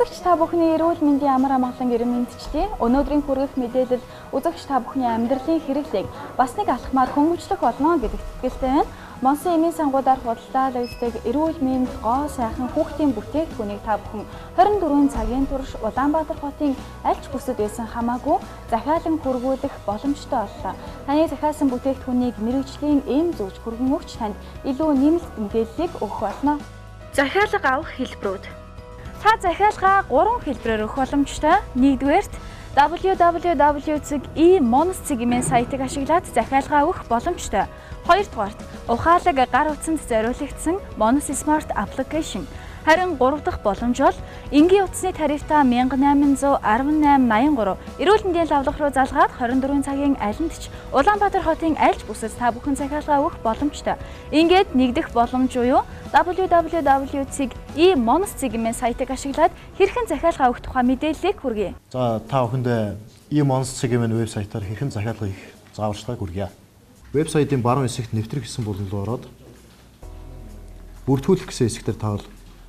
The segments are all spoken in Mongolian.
Үзэгч та бүхний эрүүл мэндийн амар амгалан эрен мэдчилээ. Өнөөдрийн хүргэх мэдээлэл үзэгч та бүхний амьдралын хэрэглээг бас нэг алхмаар хөнгөвчлөх болно гэдэгт итгэлтэй байна. Монсын эмийн сангуудаар худалдаалж үздэг эрүүл мэнд гоо сайхан хүүхдийн бүтээгдэхүүнийг та бүхэн 24 цагийн турш Улаанбаатар хотын аль ч бүсэд байсан хамаагүй захиалан хүргүүлэх боломжтой боллоо. Таны захиалсан бүтээгдэхүүнийг мэргэжлийн эм зүүж хүргэн өгч танд илүү нэмэлт мэдээллийг өгөх болно. Захиалга авах хэлбэрүүд. Та захиалгаа 3 хэлбэрээр өгөх боломжтой. Нэгдүгээрт www.e-monos.cg-ийн сайтыг ашиглаад захиалгаа өгөх боломжтой. Хоёрдугаарт ухаалаг гар утсанд зориулагдсан Monos Smart Application. Харин 3 дахь боломж бол энгийн утасны тарифтаа 1818.83 эрүүл мэндийн лавлах руу залгаад 24 цагийн алинд ч Улаанбаатар хотын аль ч бүсэд та бүхэн захиалгаа өгөх боломжтой. Ингээд нэгдэх боломж буюу www.e-monos.cg-ийн сайтыг ашиглаад хэрхэн захиалгаа өгөх тухай мэдээллийг хүргэе. За та бүхэндээ e-monos.cg-ийн вебсайтаар хэрхэн захиалга хийх зааварчилгааг хүргье. Вебсайтын баруун хэсэгт нэвтрэх гэсэн бүлэг рүү ороод бүртгүүлэх гэсэн хэсгээр та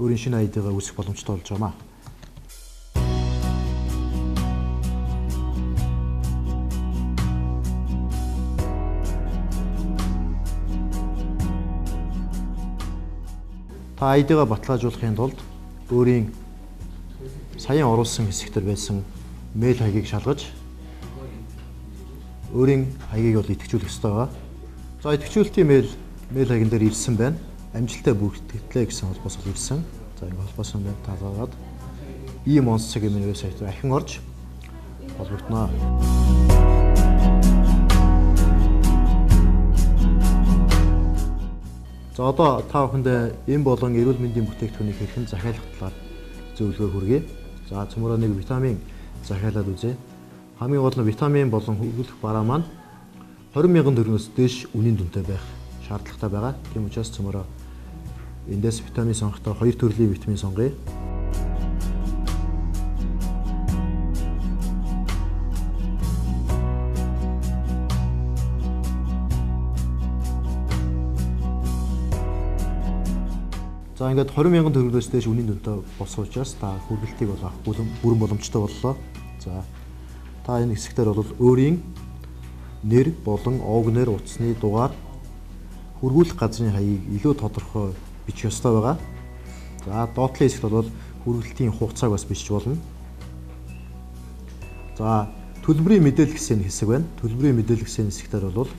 өөрийн шинэ ID-гаа үүсгэх боломжтой болж байна. Та ID-гаа баталгаажуулахын тулд өөрийн саяхан оруулсан хэсэгтэр байсан мэйл хаягийг шалгаж өөрийн хаягийг бол идэвхжүүлэх ёстой байна. За идэвхжүүлэлтийн мэйл хаягн дээр ирсэн байна. Амжилттай бүртгэлээ гэсэн холбоос ирсэн. За ингэ холбоос нь талгаад e-monos.cg-ийн вебсайт руу ахин орж холбогдно. За одоо та бүхэнд эм болон эрүүл мэндийн бүтээгдэхүүнийг хэрхэн захиалах талаар зөвлөгөө хүргэе. За цөмөрөө нэг витамин захиалаад үзье. Хамгийн гол нь витамин болон хөгжүүлэх бараа маань 20,000 төгрөгөөс дээш үнийн дүнтэй байх шаардлагатай байгаа. Тийм учраас цөмөрөө эндээс витамин сонгохдоо 2 төрлийн витамин сонгоё. За ингээд 20,000 төгрөгөөс дээш үнийн дүнтэй болсон учраас та хүргэлтийг бол авах бүрэн боломжтой боллоо. За та энэ хэсгээр бол өөрийн нэр болон ОГ нэр утасны дугаар хүргүүлэх газрын хаягийг илүү тодорхой бичих ёстой байгаа. За доотлын хэсэгт бол хүргэлтийн хугацааг бас бичиж болно. За төлбөрийн мэдээлэл гэсэн хэсэг байна. Төлбөрийн мэдээлэл гэсэн хэсгээр бол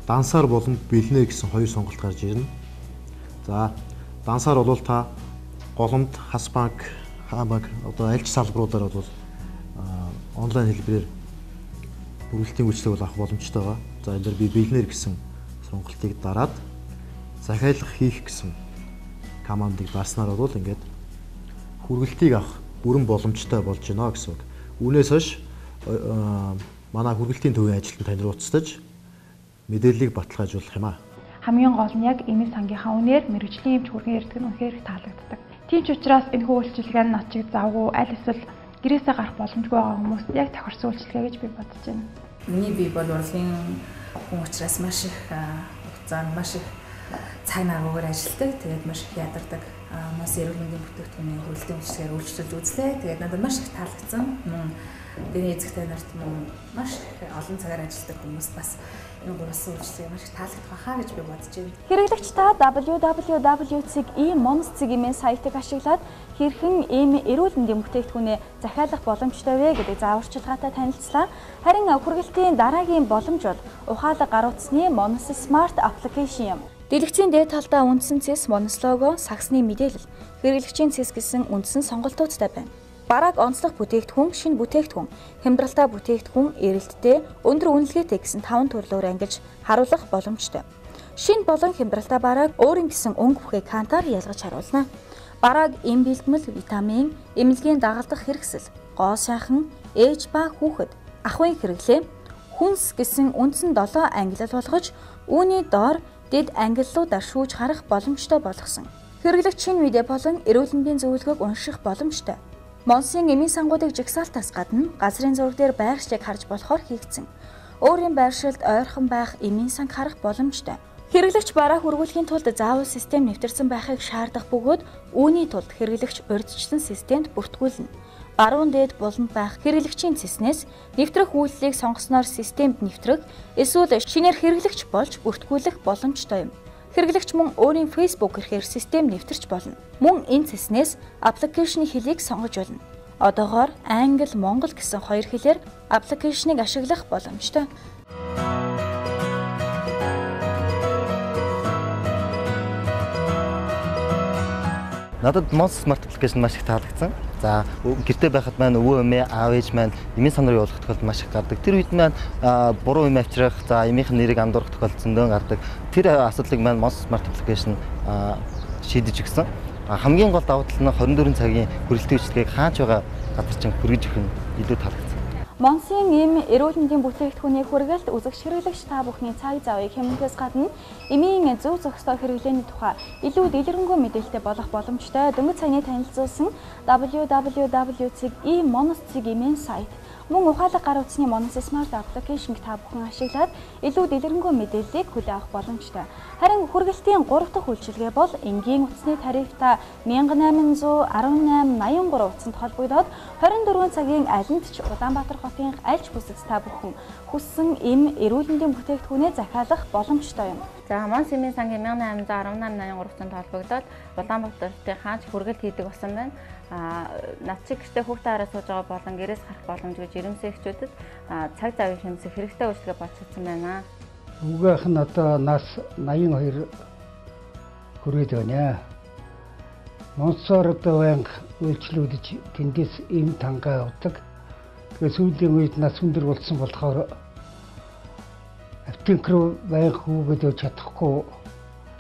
дансаар болон бэлнэ гэсэн хоёр сонголт гарч ирнэ. За дансаар бол та голомт, хас банк, хаамаг одоо аль ч салбаруудаар бол онлайн хэлбэрээр хүргэлтийн үйлчлэг бол авах боломжтой байгаа. За энэ дээр би бэлнэр гэсэн сонголтыг дараад захиалга хийх гэсэн командыг дарснаар бол ингээд хүргэлтийг авах бүрэн боломжтой болж байна гэсэн үг. Үүнээс хойш манай хүргэлтийн төвийн ажилтнууд тань руу уцтаж мэдээллийг баталгаажуулах юм аа. Хамгийн гол нь яг эмийн сангийнхаа үнээр мэргэжлийн эмч хүргэн ярьдаг нь үнэхээр таалагддаг. Тийм ч учраас энэ үйлчилгээ нь над чиг завгүй аль эсвэл гэрээсээ гарах боломжгүй байгаа хүмүүст яг тохирсон үйлчилгээ гэж би бодож байна. Миний бие бол урлагийн хүн учраас маш их хугацаанд маш их цаг наргуугаар ажилладаг. Тэгээд маш их ядардаг. Мас эрүүл мэндийн бүтээгдэхүүний хөрөлтийн үйлчилгээр үйлчлүүлж үзлээ. Тэгээд надад маш их таалагдсан. Дэрийн эзэгтэй нарт маш их олон цагаар ажилладаг хүмүүс бас энэ гурван үйлчлэгийг маш их таалагдах байхаа гэж би бодож байна. Хэрэглэгч та www.e-monos.cg-ийн сайтыг ашиглаад хэрхэн эрүүл мэндийн бүтээгдэхүүнээ захиалах боломжтой вэ гэдэг зааварчилгаатай танилцлаа. Харин хүргэлтийн дараагийн боломж бол ухаалаг гар утасны Monos Smart Application юм. Дэлгэцийн дээд талдаа үндсэн цэс Monos лого, сагсны мэдээлэл, хэрэглэгчийн цэс гэсэн үндсэн сонголтуудтай байна. Барааг онцлог бүтээгдэхүүн, шинэ бүтээгдэхүүн, хямдралтай бүтээгдэхүүн, эрэлттэй, өндөр үнэлгээтэй гэсэн 5 төрлөөр ангилж харуулах боломжтой. Шинэ болон хямдралтай барааг өөрийн гэсэн өнгө бүхий кантаар ялгаж харуулна. Барааг эм бэлтгэл, витамин, эмнэлгийн дагалдах хэрэгсэл, гоо сайхан, ээж ба хүүхэд, ахуйн хэрэглээ, хүнс гэсэн үндсэн 7 ангиллал болгож үүний доор дэд ангиллуудаар шүүж харах боломжтой болгосон. Хэрэглэгч шинэ видео болон эрүүл мэндийн зөвлөгөөг унших боломжтой. Монсын эмийн сангуудыг жагсаалтаас гадна газрын зураг дээр байршлыг харж болохоор хийгдсэн. Өөрийн байршилд ойрхон байх эмийн санг харах боломжтой. Хэрэглэгч бараа хүргүүлэхийн тулд заавал систем нэвтэрсэн байхыг шаардах бөгөөд үүний тулд хэрэглэгч урьдчилсан системд бүртгүүлнэ. Баруун дээд буланд байх хэрэглэгчийн цэснээс нэвтрэх үйлдэлийг сонгосноор системд нэвтрэх эсвэл шинээр хэрэглэгч болж бүртгүүлэх боломжтой юм. Хэрэглэгч мөн өөрийн Facebook эрхээр систем нэвтэрч болно. Мөн энэ цэснээс аппликейшны хэлийг сонгож болно. Одоогоор англи, монгол гэсэн хоёр хэлээр аппликейшнийг ашиглах боломжтой. Надад Monster Smart application маш их таалагдсан. За гэртээ байхад маань өвөө эмээ, аав ээж маань эмийн сан руу явуулах тохиолдол маш их гардаг. Тэр үед маань буруу юм авчрах, за эмийнх нь нэрийг андуурах тохиолдол зөндөө гардаг. Тэр асуудлыг маань Monster Smart application шийдэж өгсөн. Хамгийн гол давуу тал нь 24 цагийн хүрэлтийн үйлчилгээг хаач байгаа газар чинь хүргэж өгөх нь илүү таалагдсан. Монсын эм эрүүл мэндийн бүтээгдэхүүний хүргэлт үзэгч хэрэглэгч та бүхний цаг завыг хэмнэхээс гадна эмийн зөв зохистой хэрэглээний тухай илүү дэлгэрэнгүй мэдээлэлтэй болох боломжтой дөнгөж саяны танилцуулсан www.e-monos.cg-ийн сайт мөн ухаалаг гар утасны Monos Smart application та бүхэн ашиглаад илүү дэлгэрэнгүй мэдээллийг хүлээн авах боломжтой. Харин хүргэлтийн 3 дахь үйлчилгээ бол энгийн утасны тарифта 1818.83 утсанд холбогдоод 24 цагийн алинд ч Улаанбаатар хотын аль ч бүсэгт та бүхэн хүссэн эм эрүүл мэндийн бүтээгдэхүүнээ захиалах боломжтой юм. За Монс эмийн сангийн 1818.83 утсанд холбогдоод Улаанбаатарын хаач хүргэлт хийдэг болсон байна. Над чиг гэртээ хүүхдээ хараа сууж байгаа болон гэрээс гарах боломжгүй жирэмсэн эхчүүдэд цаг завыг хэмжих хэрэгтэй үйлчилгээ болчихсон байна. Үгийнх нь одоо нас 82 хүрээд байна. Монсоор одоо байнга үйлчлүүлж тэндээс эм тангаа авдаг. Тэгээ сүүлийн үед нас өндөр болсон болохоор аптек руу байнга хүүгээд явж чадахгүй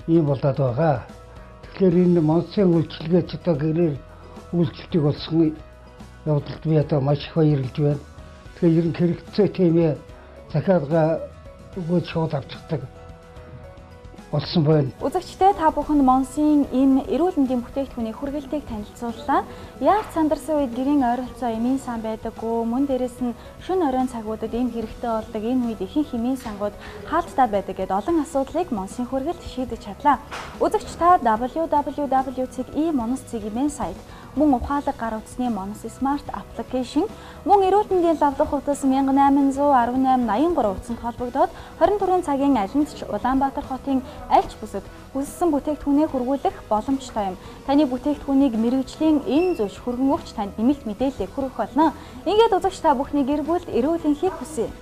ийм болоод байгаа. Тэгэхээр энэ Монсын үйлчлэгээ ч одоо гэрээр үйлчлэлтийг болсон явдалд би одоо маш их баярлж байна. Тэгэхээр ер нь хэрэгцээ тиймээ захиалга өгөөд шууд авчихдаг болсон байна. Үзэгчдээ та бүхэнд Монсын эм эрүүл мэндийн бүтээгдэхүүний хүргэлтийг танилцууллаа. Яг сандарсан үед гэрийн ойролцоо эмийн сан байдаггүй, мөн дээрэс нь шөнө оройн цагуудад эм хэрэгтэй болдог. Энэ үед ихэнх эмийн сангууд хаалттай байдаг гэдээ олон асуудлыг Монсын хүргэлт шийдэж чадлаа. Үзэгч та www.e-monos.cg-ийн сайт мөн ухаалаг гар утасны Monos Smart application мөн эрүүл мэндийн лавлах утас 1818.83 утсанд холбогдоод 24 цагийн алинд ч Улаанбаатар хотын аль ч бүсэд хүссэн бүтээгдэхүүнээ хүргүүлэх боломжтой юм. Таны бүтээгдэхүүнийг мэргэжлийн эм зөвш хүргэн өгч танд нэмэлт мэдээлэл хүргэх болно. Ингээд үзэгч та бүхний гэр бүлд эрүүл энхийг хүсье.